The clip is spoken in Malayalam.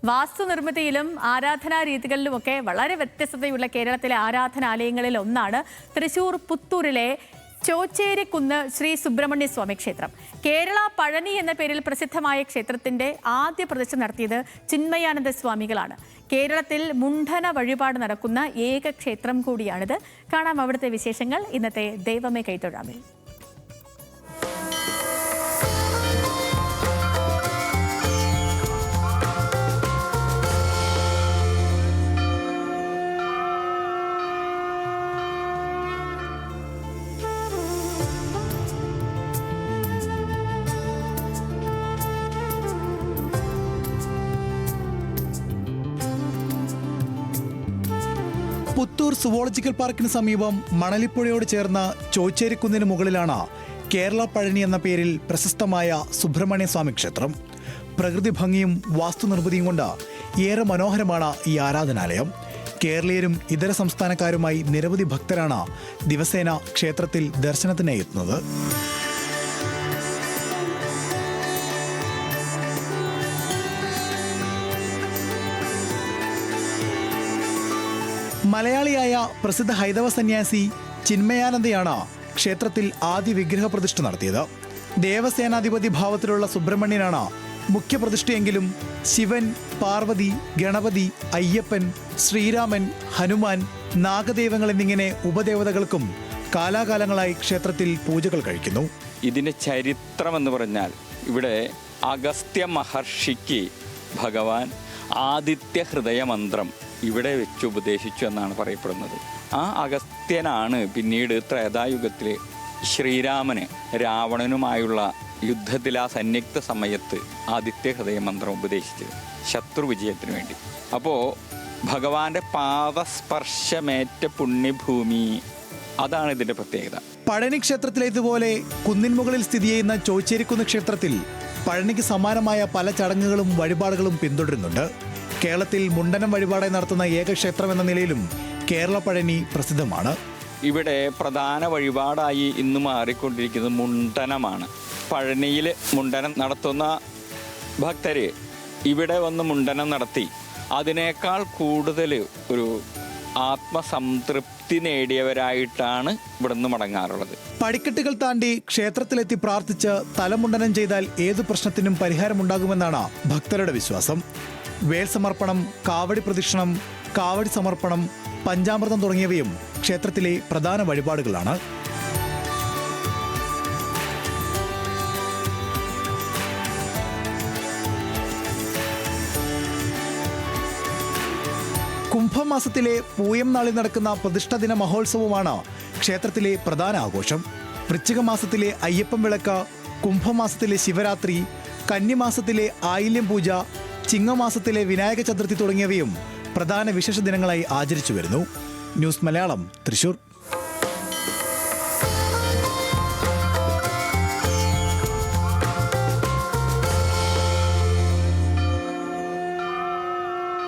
വാസ്തുനിർമ്മിതിയിലും ആരാധനാ രീതികളിലുമൊക്കെ വളരെ വ്യത്യസ്തതയുള്ള കേരളത്തിലെ ആരാധനാലയങ്ങളിൽ ഒന്നാണ് തൃശൂർ പുത്തൂരിലെ ചോച്ചേരിക്കുന്ന് ശ്രീ സുബ്രഹ്മണ്യ സ്വാമി ക്ഷേത്രം. കേരള പഴനി എന്ന പേരിൽ പ്രസിദ്ധമായ ക്ഷേത്രത്തിന്റെ ആദ്യ പ്രതിഷ്ഠ നടത്തിയത് ചിന്മയാനന്ദ സ്വാമികളാണ്. കേരളത്തിൽ മുണ്ഡന വഴിപാട് നടക്കുന്ന ഏക ക്ഷേത്രം കൂടിയാണിത്. കാണാം അവിടുത്തെ വിശേഷങ്ങൾ ഇന്നത്തെ ദൈവമേ കൈത്തൊഴാമിൽ. പുത്തൂർ സുവോളജിക്കൽ പാർക്കിന് സമീപം മണലിപ്പുഴയോട് ചേർന്ന ചോച്ചേരിക്കുന്നിന് മുകളിലാണ് കേരള പഴനി എന്ന പേരിൽ പ്രശസ്തമായ സുബ്രഹ്മണ്യ സ്വാമി ക്ഷേത്രം. പ്രകൃതി ഭംഗിയും വാസ്തുനിർമ്മിതിയും കൊണ്ട് ഏറെ മനോഹരമാണ് ഈ ആരാധനാലയം. കേരളീയരും ഇതര സംസ്ഥാനക്കാരുമായി നിരവധി ഭക്തരാണ് ദിവസേന ക്ഷേത്രത്തിൽ ദർശനത്തിനായി എത്തുന്നത്. മലയാളിയായ പ്രസിദ്ധ ഹൈന്ദവ സന്യാസി ചിന്മയാനന്ദയാണ് ക്ഷേത്രത്തിൽ ആദ്യ വിഗ്രഹ പ്രതിഷ്ഠ നടത്തിയത്. ദേവസേനാധിപതി ഭാവത്തിലുള്ള സുബ്രഹ്മണ്യനാണ് മുഖ്യപ്രതിഷ്ഠയെങ്കിലും ശിവൻ, പാർവതി, ഗണപതി, അയ്യപ്പൻ, ശ്രീരാമൻ, ഹനുമാൻ, നാഗദൈവങ്ങൾ എന്നിങ്ങനെ ഉപദേവതകൾക്കും കാലാകാലങ്ങളായി ക്ഷേത്രത്തിൽ പൂജകൾ കഴിക്കുന്നു. ഇതിൻ്റെ ചരിത്രമെന്ന് പറഞ്ഞാൽ ഇവിടെ അഗസ്ത്യ മഹർഷിക്ക് ഭഗവാൻ ആദിത്യ ഹൃദയമന്ത്രം ഇവിടെ വെച്ച് ഉപദേശിച്ചു എന്നാണ് പറയപ്പെടുന്നത്. ആ അഗസ്ത്യനാണ് പിന്നീട് ത്രേതായുഗത്തിൽ ശ്രീരാമന് രാവണനുമായുള്ള യുദ്ധത്തിൽ ആ സന്നിഗ്ധ സമയത്ത് ആദിത്യ ഹൃദയമന്ത്രം ഉപദേശിച്ചത് ശത്രുവിജയത്തിന് വേണ്ടി. അപ്പോൾ ഭഗവാന്റെ പാദസ്പർശമേറ്റ പുണ്യഭൂമി, അതാണ് ഇതിൻ്റെ പ്രത്യേകത. പഴനി ക്ഷേത്രത്തിലേതുപോലെ കുന്നിൻ മുകളിൽ സ്ഥിതി ചെയ്യുന്ന ചോച്ചേരിക്കുന്ന് ക്ഷേത്രത്തിൽ പഴനിക്ക് സമാനമായ പല ചടങ്ങുകളും വഴിപാടുകളും പിന്തുടരുന്നുണ്ട്. കേരളത്തിൽ മുണ്ഡനം വഴിപാടായി നടത്തുന്ന ഏക ക്ഷേത്രം എന്ന നിലയിലും കേരള പഴനി പ്രസിദ്ധമാണ്. ഇവിടെ പ്രധാന വഴിപാടായി ഇന്ന് മാറിക്കൊണ്ടിരിക്കുന്നത് മുണ്ഡനമാണ്. പഴനിയിൽ മുണ്ഡനം നടത്തുന്ന ഭക്തർ ഇവിടെ വന്ന് മുണ്ഡനം നടത്തി അതിനേക്കാൾ കൂടുതൽ ഒരു ആത്മസംതൃപ്തി നേടിയവരായിട്ടാണ് ഇവിടുന്ന് മടങ്ങാറുള്ളത്. പടിക്കെട്ടുകൾ താണ്ടി ക്ഷേത്രത്തിലെത്തി പ്രാർത്ഥിച്ച് തലമുണ്ഡനം ചെയ്താൽ ഏതു പ്രശ്നത്തിനും പരിഹാരമുണ്ടാകുമെന്നാണ് ഭക്തരുടെ വിശ്വാസം. വേൽ സമർപ്പണം, കാവടി പ്രദക്ഷിണം, കാവടി സമർപ്പണം, പഞ്ചാമൃതം തുടങ്ങിയവയും ക്ഷേത്രത്തിലെ പ്രധാന വഴിപാടുകളാണ്. കുംഭമാസത്തിലെ പൂയം നാളിൽ നടക്കുന്ന പ്രതിഷ്ഠാദിന മഹോത്സവമാണ് ക്ഷേത്രത്തിലെ പ്രധാന ആഘോഷം. വൃശ്ചിക മാസത്തിലെ അയ്യപ്പൻ വിളക്ക്, കുംഭമാസത്തിലെ ശിവരാത്രി, കന്നിമാസത്തിലെ ആയില്യം പൂജ, ചിങ്ങമാസത്തിലെ വിനായക ചതുർത്ഥി തുടങ്ങിയവയും പ്രധാന വിശേഷ ദിനങ്ങളായി ആചരിച്ചു വരുന്നു. ന്യൂസ് മലയാളം, തൃശൂർ.